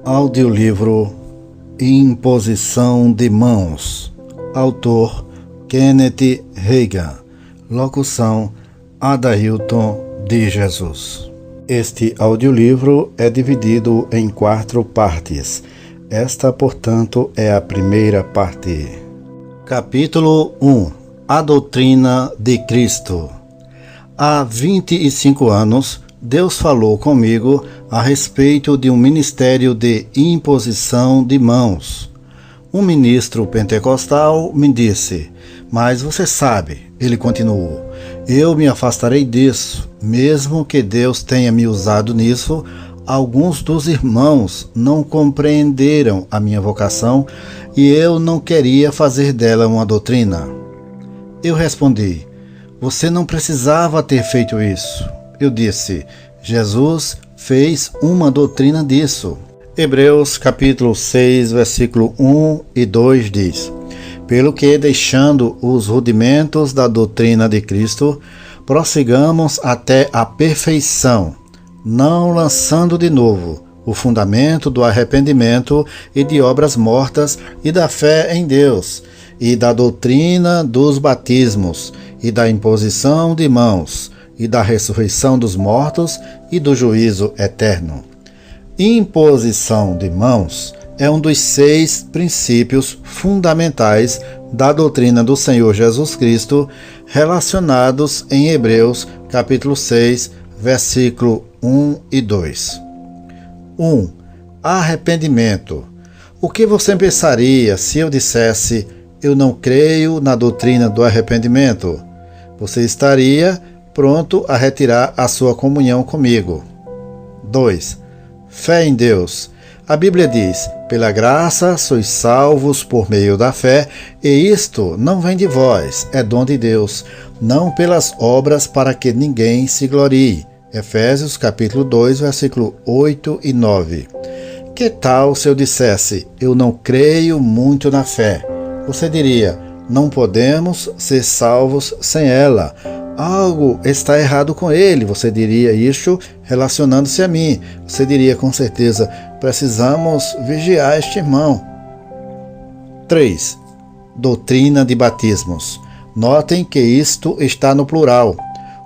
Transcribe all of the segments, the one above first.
Audiolivro Imposição de Mãos. Autor Kenneth Reagan. Locução Adailton de Jesus. Este audiolivro é dividido em 4 partes. Esta, portanto, é a primeira parte. Capítulo 1. A doutrina de Cristo. Há 25 anos, Deus falou comigo a respeito de um ministério de imposição de mãos. Um ministro pentecostal me disse: "Mas você sabe", ele continuou, "eu me afastarei disso, mesmo que Deus tenha me usado nisso. Alguns dos irmãos não compreenderam a minha vocação e eu não queria fazer dela uma doutrina." Eu respondi: "Você não precisava ter feito isso." Eu disse: "Jesus fez uma doutrina disso." Hebreus capítulo 6, versículo 1 e 2 diz: "Pelo que, deixando os rudimentos da doutrina de Cristo, prossigamos até a perfeição, não lançando de novo o fundamento do arrependimento e de obras mortas e da fé em Deus, e da doutrina dos batismos, e da imposição de mãos, e da ressurreição dos mortos e do juízo eterno." Imposição de mãos é um dos 6 princípios fundamentais da doutrina do Senhor Jesus Cristo, relacionados em Hebreus capítulo 6, versículo 1 e 2. 1. Arrependimento. O que você pensaria se eu dissesse: "Eu não creio na doutrina do arrependimento"? Você estaria pronto a retirar a sua comunhão comigo. 2. Fé em Deus. A Bíblia diz: "Pela graça sois salvos por meio da fé, e isto não vem de vós, é dom de Deus, não pelas obras, para que ninguém se glorie." Efésios capítulo 2, versículo 8 e 9. Que tal se eu dissesse: "Eu não creio muito na fé"? Você diria: "Não podemos ser salvos sem ela. Algo está errado com ele." Você diria isso relacionando-se a mim. Você diria com certeza: "Precisamos vigiar este irmão." 3. Doutrina de batismos. Notem que isto está no plural.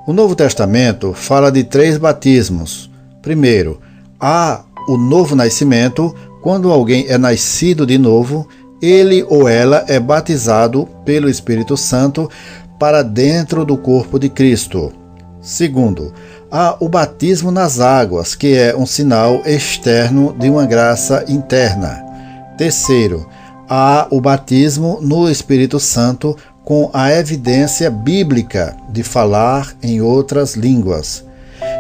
O Novo Testamento fala de 3 batismos. Primeiro, há o novo nascimento. Quando alguém é nascido de novo, ele ou ela é batizado pelo Espírito Santo para dentro do corpo de Cristo. Segundo, há o batismo nas águas, que é um sinal externo de uma graça interna. Terceiro, há o batismo no Espírito Santo com a evidência bíblica de falar em outras línguas.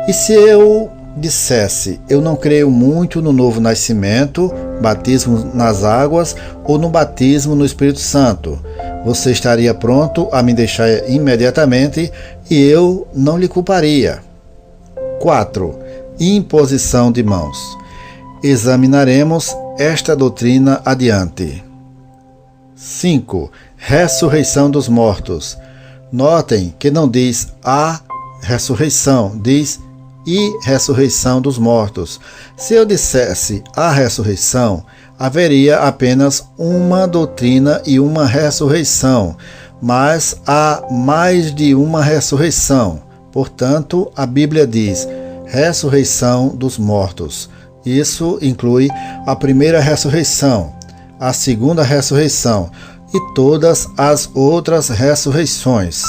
E se eu dissesse: "Eu não creio muito no novo nascimento, batismo nas águas ou no batismo no Espírito Santo", você estaria pronto a me deixar imediatamente e eu não lhe culparia. 4. Imposição de mãos. Examinaremos esta doutrina adiante. 5. Ressurreição dos mortos. Notem que não diz "a ressurreição", diz "e ressurreição dos mortos". Se eu dissesse "a ressurreição", haveria apenas uma doutrina e uma ressurreição, mas há mais de uma ressurreição. Portanto, a Bíblia diz ressurreição dos mortos. Isso inclui a primeira ressurreição, a segunda ressurreição e todas as outras ressurreições.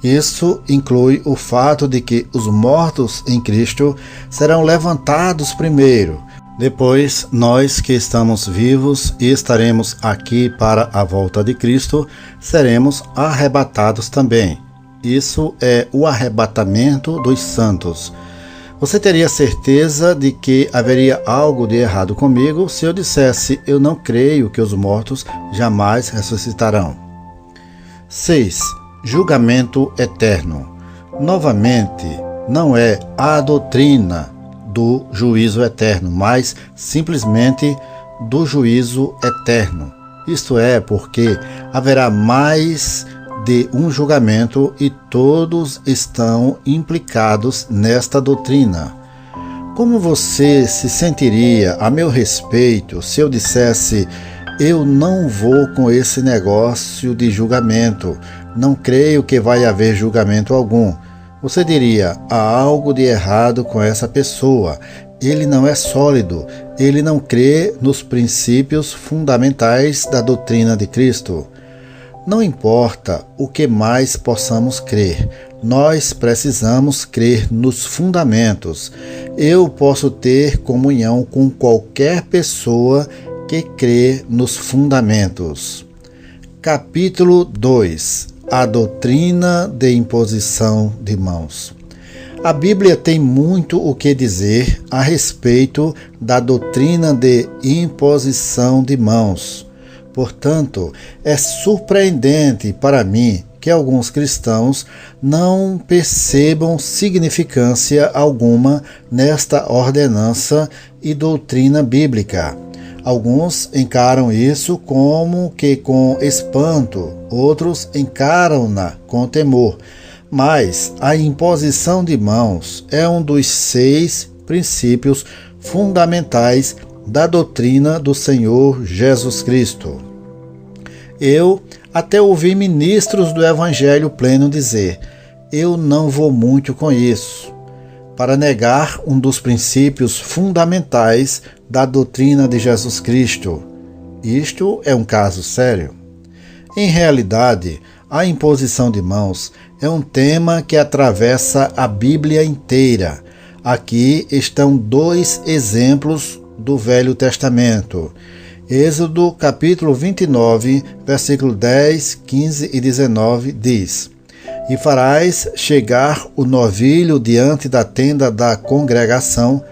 Isso inclui o fato de que os mortos em Cristo serão levantados primeiro. Depois, nós que estamos vivos e estaremos aqui para a volta de Cristo, seremos arrebatados também. Isso é o arrebatamento dos santos. Você teria certeza de que haveria algo de errado comigo se eu dissesse: "Eu não creio que os mortos jamais ressuscitarão." 6. Julgamento eterno. Novamente, não é a doutrina do juízo eterno, mas simplesmente do juízo eterno. Isto é, porque haverá mais de um julgamento e todos estão implicados nesta doutrina. Como você se sentiria a meu respeito se eu dissesse: eu não vou com esse negócio de julgamento, não creio que vai haver julgamento algum? Você diria: há algo de errado com essa pessoa, ele não é sólido, ele não crê nos princípios fundamentais da doutrina de Cristo. Não importa o que mais possamos crer, nós precisamos crer nos fundamentos. Eu posso ter comunhão com qualquer pessoa que crê nos fundamentos. Capítulo 2. A doutrina de imposição de mãos. A Bíblia tem muito o que dizer a respeito da doutrina de imposição de mãos. Portanto, é surpreendente para mim que alguns cristãos não percebam significância alguma nesta ordenança e doutrina bíblica. Alguns encaram isso como que com espanto, outros encaram-na com temor. Mas a imposição de mãos é um dos 6 princípios fundamentais da doutrina do Senhor Jesus Cristo. Eu até ouvi ministros do Evangelho pleno dizer: eu não vou muito com isso, para negar um dos princípios fundamentais da doutrina de Jesus Cristo. Isto é um caso sério. Em realidade, a imposição de mãos é um tema que atravessa a Bíblia inteira. Aqui estão 2 exemplos do Velho Testamento. Êxodo capítulo 29, versículo 10, 15 e 19 diz: E farás chegar o novilho diante da tenda da congregação,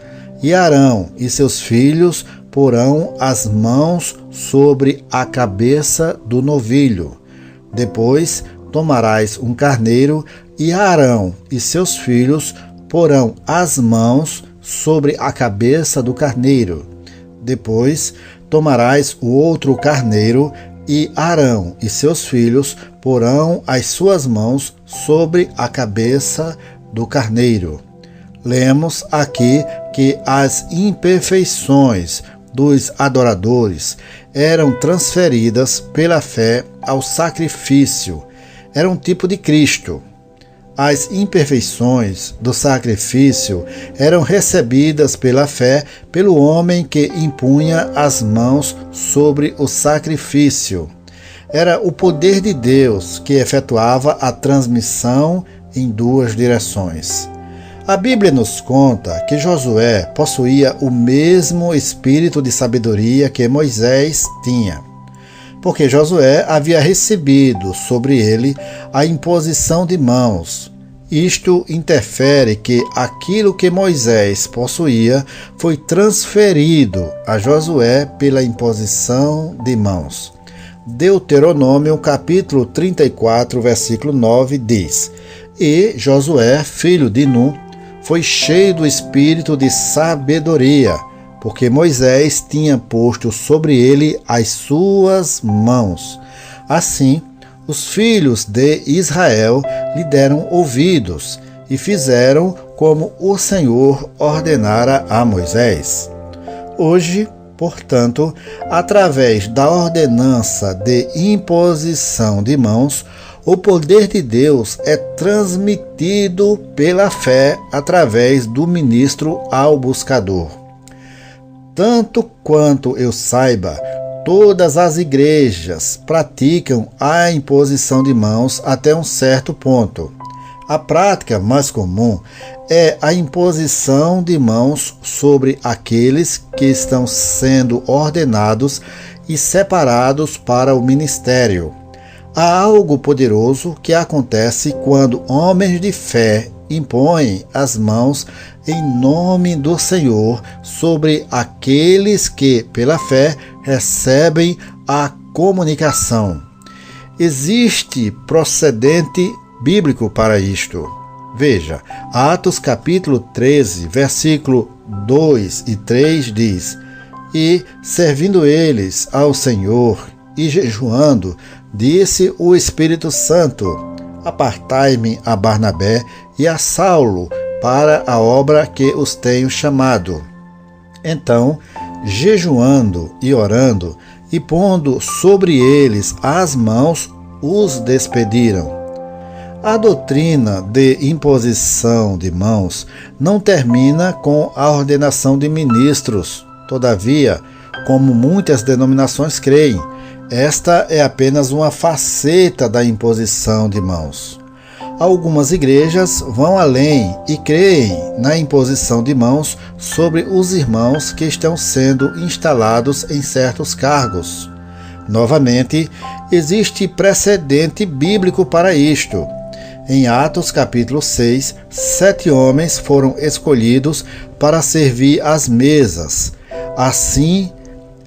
e Arão e seus filhos porão as mãos sobre a cabeça do novilho. Depois tomarás um carneiro, e Arão e seus filhos porão as mãos sobre a cabeça do carneiro. Depois tomarás o outro carneiro, e Arão e seus filhos porão as suas mãos sobre a cabeça do carneiro. Lemos aqui que as imperfeições dos adoradores eram transferidas pela fé ao sacrifício. Era um tipo de Cristo. As imperfeições do sacrifício eram recebidas pela fé pelo homem que impunha as mãos sobre o sacrifício. Era o poder de Deus que efetuava a transmissão em 2 direções. A Bíblia nos conta que Josué possuía o mesmo espírito de sabedoria que Moisés tinha, porque Josué havia recebido sobre ele a imposição de mãos. Isto interfere que aquilo que Moisés possuía foi transferido a Josué pela imposição de mãos. Deuteronômio capítulo 34, versículo 9 diz: E Josué, filho de Nun, foi cheio do espírito de sabedoria, porque Moisés tinha posto sobre ele as suas mãos. Assim, os filhos de Israel lhe deram ouvidos e fizeram como o Senhor ordenara a Moisés. Hoje, portanto, através da ordenança de imposição de mãos, o poder de Deus é transmitido pela fé através do ministro ao buscador. Tanto quanto eu saiba, todas as igrejas praticam a imposição de mãos até um certo ponto. A prática mais comum é a imposição de mãos sobre aqueles que estão sendo ordenados e separados para o ministério. Há algo poderoso que acontece quando homens de fé impõem as mãos em nome do Senhor sobre aqueles que, pela fé, recebem a comunicação. Existe procedente bíblico para isto. Veja, Atos capítulo 13, versículo 2 e 3 diz: E, servindo eles ao Senhor e jejuando, disse o Espírito Santo: Apartai-me a Barnabé e a Saulo para a obra que os tenho chamado. Então, jejuando e orando, e pondo sobre eles as mãos, os despediram. A doutrina de imposição de mãos não termina com a ordenação de ministros. Todavia, como muitas denominações creem, esta é apenas uma faceta da imposição de mãos. Algumas igrejas vão além e creem na imposição de mãos sobre os irmãos que estão sendo instalados em certos cargos. Novamente, existe precedente bíblico para isto. Em Atos capítulo 6, 7 homens foram escolhidos para servir às mesas, assim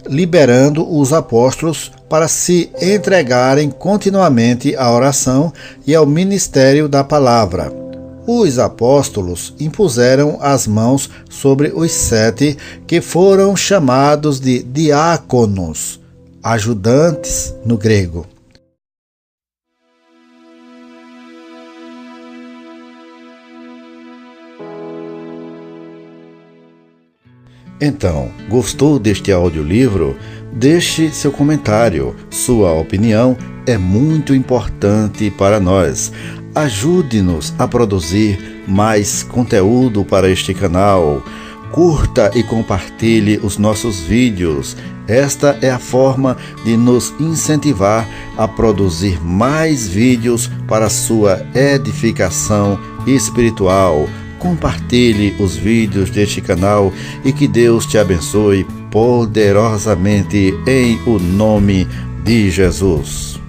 liberando os apóstolos para se entregarem continuamente à oração e ao ministério da palavra. Os apóstolos impuseram as mãos sobre os 7 que foram chamados de diáconos, ajudantes no grego. Então, gostou deste audiolivro? Deixe seu comentário. Sua opinião é muito importante para nós. Ajude-nos a produzir mais conteúdo para este canal. Curta e compartilhe os nossos vídeos. Esta é a forma de nos incentivar a produzir mais vídeos para sua edificação espiritual. Compartilhe os vídeos deste canal e que Deus te abençoe poderosamente em o nome de Jesus.